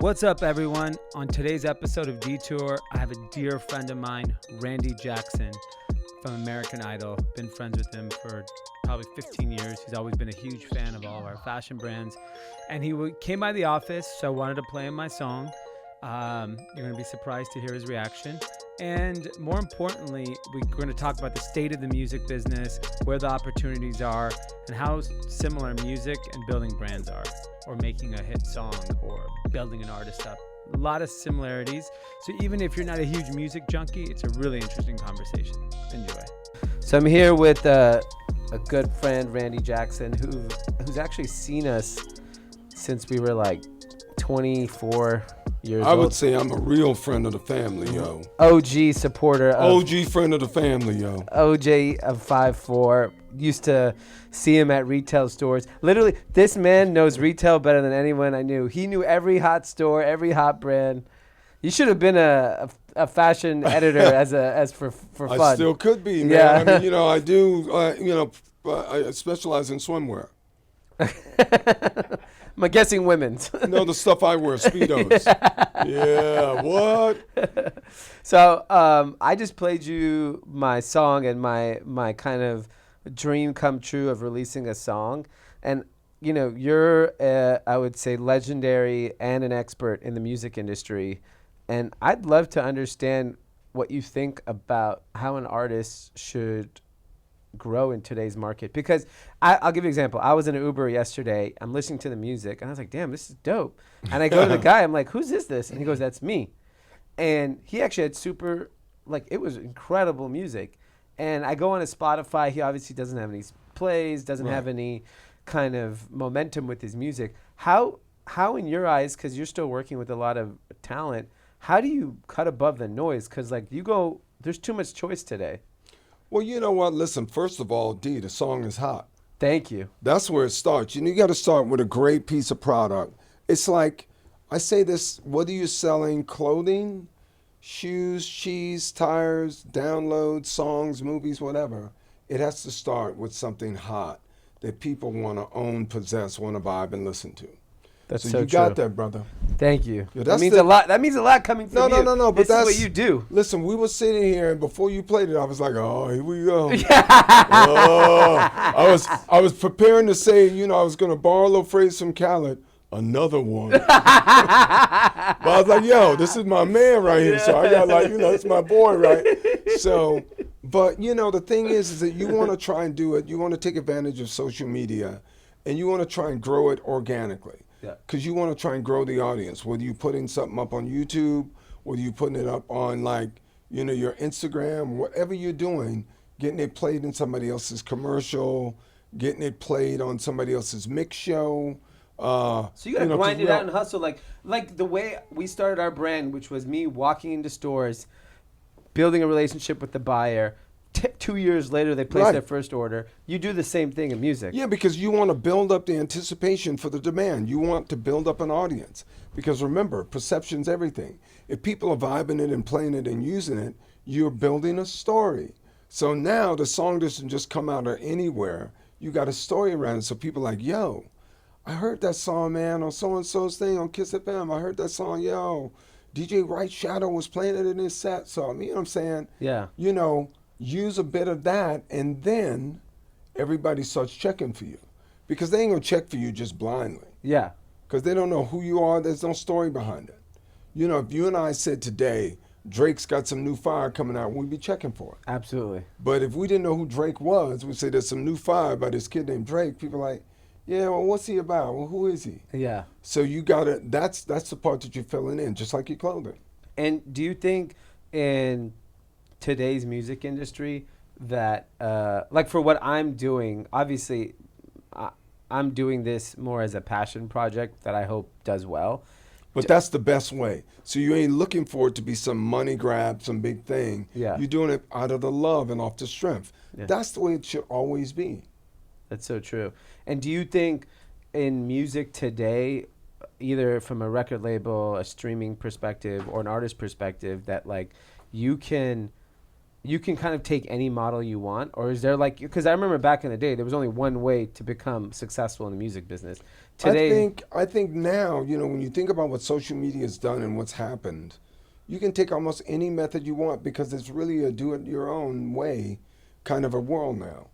What's up, everyone? On today's episode of Detour, I have a dear friend of mine, Randy Jackson from American Idol. Been friends with him for probably 15 years. He's always been a huge fan of all of our fashion brands. And he came by the office, so I wanted to play him my song. You're going to be surprised to hear his reaction. And more importantly, we're going to talk about the state of the music business, where the opportunities are, and how similar music and building brands are, or making a hit song, or building an artist up. A lot of similarities. So even if you're not a huge music junkie, it's a really interesting conversation. Enjoy. So I'm here with a good friend, Randy Jackson, who's actually seen us since we were like 24 years old. I would say I'm a real friend of the family, yo. OG supporter. OG friend of the family, yo. OJ of 5'4". Used to see him at retail stores. Literally, this man knows retail better than anyone I knew. He knew every hot store, every hot brand. You should have been a fashion editor as for fun. I still could be, man. Yeah. I mean, I do, I specialize in swimwear. I'm guessing women's. No, the stuff I wear, Speedos. Yeah, what? So I just played you my song and my kind of dream come true of releasing a song. And, you know, you're, I would say, legendary and an expert in the music industry. And I'd love to understand what you think about how an artist should grow in today's market. Because I'll give you an example. I was in an Uber yesterday. I'm listening to the music, and I was like, damn, this is dope. And I go to the guy. I'm like, who's this? And he goes, that's me. And he actually had it was incredible music. And I go on his Spotify. He obviously doesn't have any plays, doesn't have any kind of momentum with his music. How in your eyes, because you're still working with a lot of talent, how do you cut above the noise? Because there's too much choice today. Well, you know what? Listen, first of all, D, the song is hot. Thank you. That's where it starts. You got to start with a great piece of product. It's like, I say this, whether you're selling clothing, shoes, cheese, tires, downloads, songs, movies, whatever, it has to start with something hot that people want to own, possess, want to vibe and listen to. That's so so you true. got that, brother. Thank you. Yeah, that means a lot. That means a lot coming from you. No. But this that's is what you do. Listen, we were sitting here, and before you played it, I was like, "Oh, here we go." I was preparing to say, I was going to borrow a little phrase from Khaled, another one. But I was like, "Yo, this is my man right here." So I got it's my boy, right? So, but the thing is that you want to try and do it. You want to take advantage of social media, and you want to try and grow it organically. Yeah. Because you want to try and grow the audience, whether you're putting something up on YouTube, whether you're putting it up on your Instagram, whatever you're doing, getting it played in somebody else's commercial, getting it played on somebody else's mix show. So you gotta grind it out and hustle, like the way we started our brand, which was me walking into stores, building a relationship with the buyer. 2 years later, they place their first order. You do the same thing in music. Yeah, because you want to build up the anticipation for the demand. You want to build up an audience. Because remember, perception's everything. If people are vibing it and playing it and using it, you're building a story. So now the song doesn't just come out of anywhere. You got a story around it. So people are like, yo, I heard that song, man, on so-and-so's thing on Kiss FM. I heard that song, yo. DJ Right Shadow was playing it in his set. So, you know what I'm saying? Yeah. Use a bit of that, and then everybody starts checking for you. Because they ain't going to check for you just blindly. Yeah. Because they don't know who you are. There's no story behind it. If you and I said today, Drake's got some new fire coming out, we'd be checking for it. Absolutely. But if we didn't know who Drake was, we'd say there's some new fire by this kid named Drake. People are like, yeah, well, what's he about? Well, who is he? Yeah. So you got to, that's the part that you're filling in, just like your clothing. And do you think in today's music industry that for what I'm doing, obviously I'm doing this more as a passion project that I hope does well, but that's the best way. So you ain't looking for it to be some money grab, some big thing. Yeah. You're doing it out of the love and off the strength. Yeah. That's the way it should always be. That's so true. And do you think in music today, either from a record label, a streaming perspective, or an artist perspective, that you can you can kind of take any model you want, or is there like, because I remember back in the day there was only one way to become successful in the music business. Today, I think now, when you think about what social media has done and what's happened, you can take almost any method you want because it's really a do it your own way kind of a world now.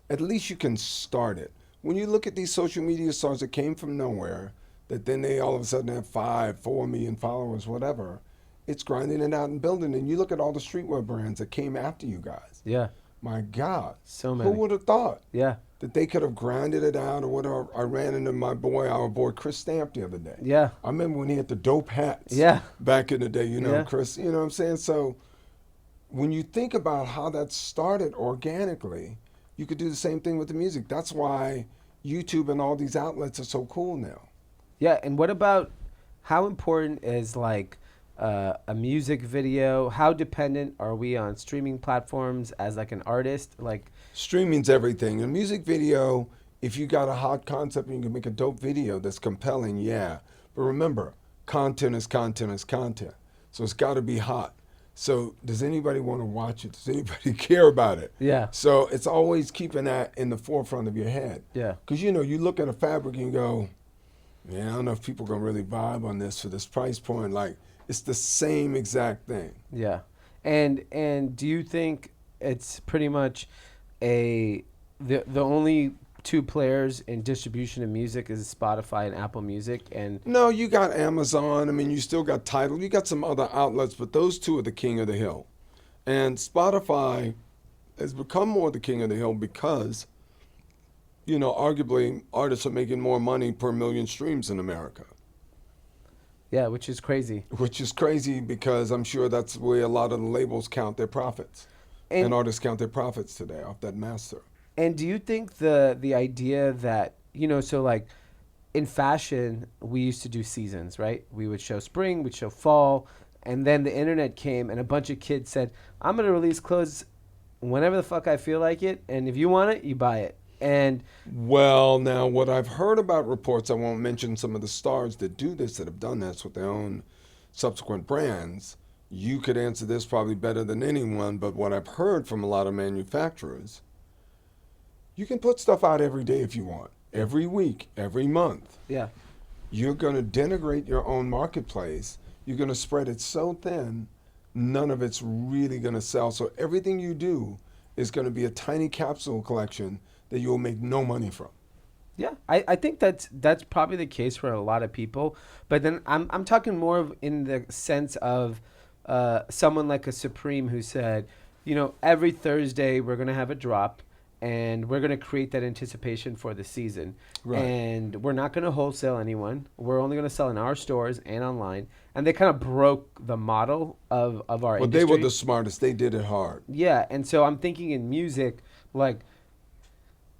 At least you can start it. When you look at these social media stars that came from nowhere, that then they all of a sudden have 5, 4 million followers, whatever, it's grinding it out and building. And you look at all the streetwear brands that came after you guys. yeah, My God, so who many. would have thought Yeah, that they could have grinded it out or whatever? I ran into our boy Chris Stamp the other day. yeah, I remember when he had the dope hats yeah, back in the day, Yeah. Chris, you know what I'm saying? So when you think about how that started organically, you could do the same thing with the music. That's why YouTube and all these outlets are so cool now. yeah. And what about how important is like a music video? How dependent are we on streaming platforms as like an artist? Like, Streaming's everything. A music video, if you got a hot concept and you can make a dope video that's compelling, yeah. But remember, content is content is content. So it's got to be hot. So does anybody want to watch it? Does anybody care about it? yeah, So it's always keeping that in the forefront of your head. yeah, Because, you look at a fabric and you go, man, I don't know if people are going to really vibe on this for this price point. Like, it's the same exact thing. yeah. And do you think it's pretty much the only two players in distribution of music is Spotify and Apple Music? And No, you got Amazon. I mean, you still got Tidal. You got some other outlets, but those two are the king of the hill. And Spotify has become more the king of the hill because, arguably artists are making more money per million streams in America. yeah, which is crazy. Which is crazy because I'm sure that's where a lot of the labels count their profits. And artists count their profits today off that master. And do you think the idea that, so like in fashion, we used to do seasons, right? We would show spring, we'd show fall, and then the internet came and a bunch of kids said, I'm going to release clothes whenever the fuck I feel like it, and if you want it, you buy it. And Well, now what I've heard about reports, I won't mention some of the stars that do this, that have done this with their own subsequent brands. You could answer this probably better than anyone, but what I've heard from a lot of manufacturers, you can put stuff out every day if you want, every week, every month. yeah, You're going to denigrate your own marketplace. You're going to spread it so thin, none of it's really going to sell. So everything you do is going to be a tiny capsule collection that you'll make no money from. yeah, I think that's probably the case for a lot of people. But then I'm talking more of in the sense of someone like a Supreme who said, every Thursday we're gonna have a drop, and we're gonna create that anticipation for the season. Right. And we're not gonna wholesale anyone. We're only gonna sell in our stores and online. And they kind of broke the model of our Well, industry. they were the smartest. They did it hard. Yeah, and so I'm thinking in music, like,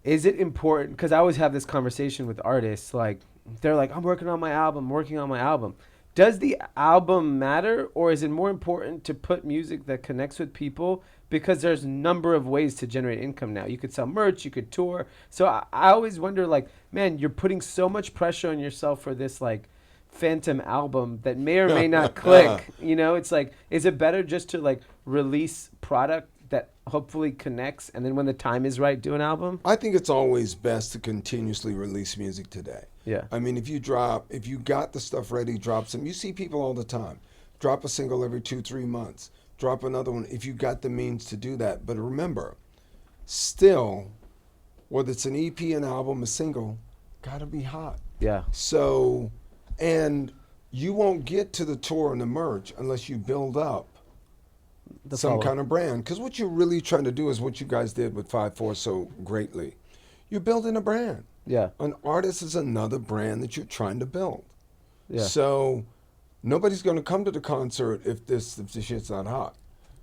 is it important? Because I always have this conversation with artists, like, they're like, I'm working on my album. Does the album matter, or is it more important to put music that connects with people? Because there's a number of ways to generate income now. You could sell merch, you could tour. So I always wonder, like, man, you're putting so much pressure on yourself for this, like, phantom album that may or may not click. It's like, is it better just to, like, release product that hopefully connects, and then when the time is right, do an album? I think it's always best to continuously release music today. Yeah. I mean, if you got the stuff ready, drop some. You see people all the time. Drop a single every 2-3 months. Drop another one if you got the means to do that. But remember, still, whether it's an EP, an album, a single, gotta be hot. Yeah. So, and you won't get to the tour and the merch unless you build up some follow. kind of brand. Because what you're really trying to do is what you guys did with 5-4 so greatly. You're building a brand. Yeah. An artist is another brand that you're trying to build. Yeah. So nobody's going to come to the concert if the shit's not hot.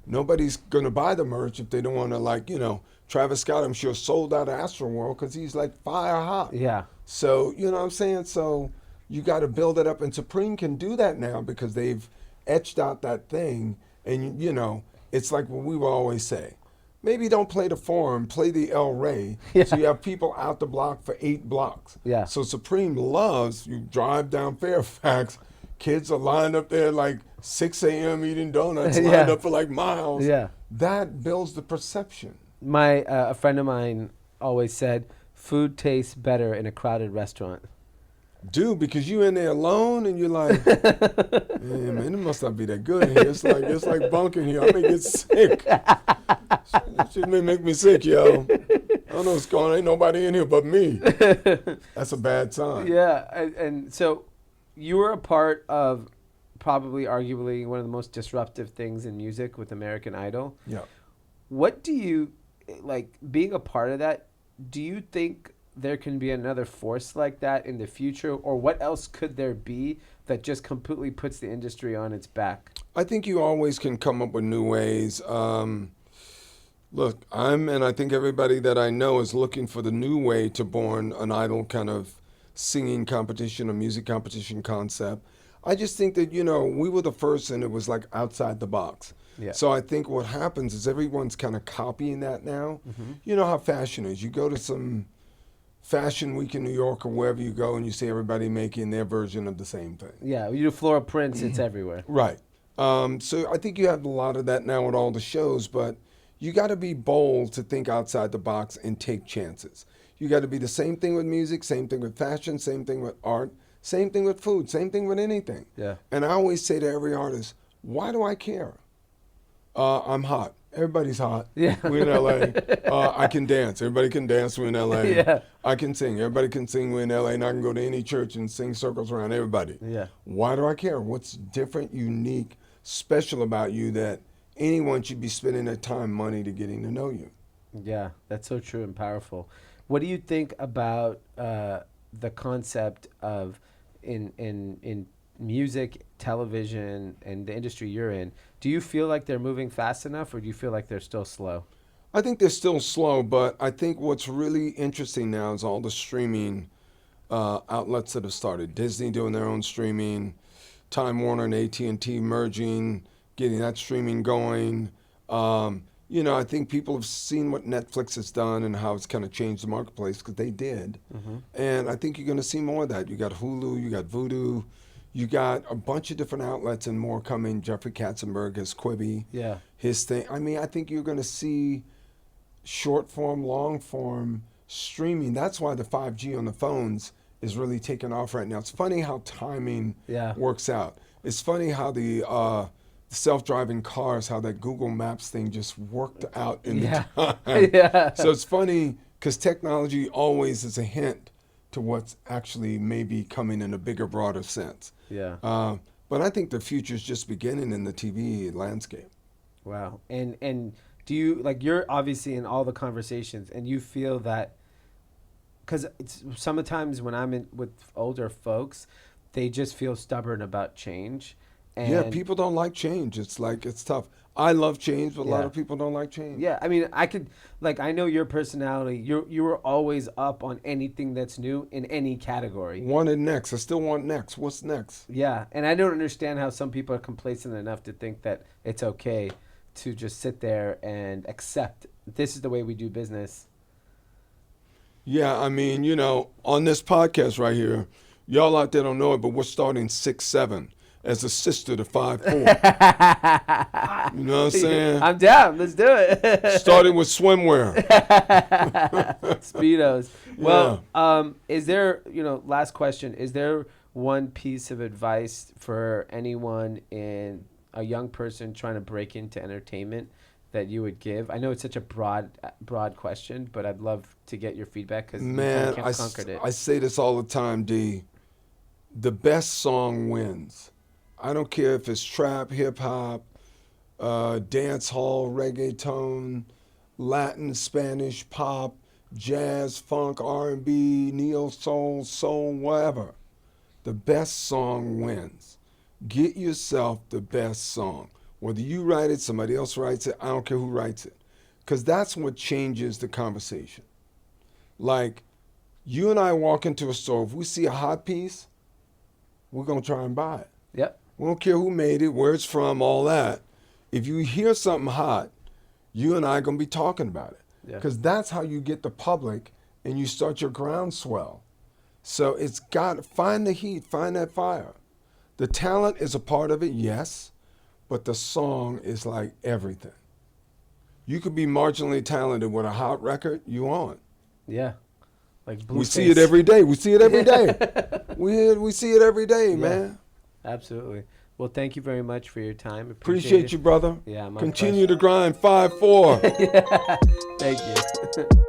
Nobody's going to buy the merch if they don't want to, Travis Scott, I'm sure, sold out of Astroworld because he's like fire hot. Yeah. So, you know what I'm saying? So you got to build it up. And Supreme can do that now because they've etched out that thing. And, it's like what we will always say. Maybe don't play the Forum, play the El Rey. Yeah. So you have people out the block for 8 blocks. Yeah. So Supreme loves, you drive down Fairfax, kids are lined up there like 6 a.m. eating donuts, Yeah. lined up for like miles. Yeah. That builds the perception. My a friend of mine always said, "Food tastes better in a crowded restaurant." Dude, because you in there alone and you're like, man, it must not be that good in here. It's like bunking here. I may get sick. Shit may make me sick, yo. I don't know what's going on. Ain't nobody in here but me. That's a bad sign. Yeah, and so you were a part of probably arguably one of the most disruptive things in music with American Idol. Yeah. What do you like being a part of that? Do you think there can be another force like that in the future, or what else could there be that just completely puts the industry on its back? I think you always can come up with new ways. Look, and I think everybody that I know is looking for the new way to born an idol kind of singing competition or music competition concept. I just think that, we were the first and it was like outside the box. Yeah. So I think what happens is everyone's kind of copying that now. Mm-hmm. You know how fashion is. You go to some fashion week in New York or wherever you go and you see everybody making their version of the same thing. Yeah, you do floral prints, it's everywhere. Right. So I think you have a lot of that now at all the shows, but you got to be bold to think outside the box and take chances. You got to be the same thing with music, same thing with fashion, same thing with art, same thing with food, same thing with anything. Yeah. And I always say to every artist, why do I care? I'm hot. Everybody's hot. Yeah. We're in LA. I can dance. Everybody can dance. We're in LA. Yeah. I can sing. Everybody can sing. We're in LA, and I can go to any church and sing circles around everybody. Yeah. Why do I care? What's different, unique, special about you that anyone should be spending their time, money to getting to know you? Yeah, that's so true and powerful. What do you think about the concept of in music, television, and the industry you're in? Do you feel like they're moving fast enough, or do you feel like they're still slow? I think they're still slow, but I think what's really interesting now is all the streaming outlets that have started. Disney doing their own streaming, Time Warner and AT&T merging, getting that streaming going. I think people have seen what Netflix has done and how it's kind of changed the marketplace, because they did. Mm-hmm. And I think you're going to see more of that. You got Hulu, you got Vudu, you got a bunch of different outlets and more coming. Jeffrey Katzenberg has Quibi, Yeah. his thing. I mean, I think you're going to see short form, long form streaming. That's why the 5G on the phones is really taking off right now. It's funny how timing Yeah. works out. It's funny how the self-driving cars, how that Google Maps thing just worked out in Yeah. the time. Yeah. So it's funny because technology always is a hint to what's actually maybe coming in a bigger, broader sense. Yeah. But I think the future's just beginning in the TV landscape. Wow. And do you, like, you're obviously in all the conversations, and you feel that, because it's sometimes when I'm in with older folks, they just feel stubborn about change. And Yeah, people don't like change. It's tough. I love change, but a lot Yeah. of people don't like change. Yeah, I mean, I know your personality. You were always up on anything that's new in any category. Wanted next. I still want next. What's next? Yeah, and I don't understand how some people are complacent enough to think that it's okay to just sit there and accept this is the way we do business. Yeah, I mean, on this podcast right here, y'all out there don't know it, but we're starting 6'7" as a sister to 5'4". You know what I'm saying? I'm down. Let's do it. Started with swimwear. Speedos. Well, is there, last question, is there one piece of advice for anyone in a young person trying to break into entertainment that you would give? I know it's such a broad question, but I'd love to get your feedback, because Man, conquered it. I say this all the time, D. The best song wins. I don't care if it's trap, hip hop, dance hall, reggaeton, Latin, Spanish, pop, jazz, funk, R&B, neo soul, soul, whatever. The best song wins. Get yourself the best song. Whether you write it, somebody else writes it, I don't care who writes it. Because that's what changes the conversation. Like, you and I walk into a store, if we see a hot piece, we're going to try and buy it. Yep. We don't care who made it, where it's from, all that. If you hear something hot, you and I are going to be talking about it. Yeah. Because that's how you get the public and you start your groundswell. So it's got, find the heat, find that fire. The talent is a part of it, yes, but the song is like everything. You could be marginally talented with a hot record. You on? Yeah. Like We see it every day. We see it every day. we see it every day, man. Absolutely. Well, thank you very much for your time. Appreciate you, brother. Yeah, my Continue pleasure. to grind 5-4. Yeah. Thank you.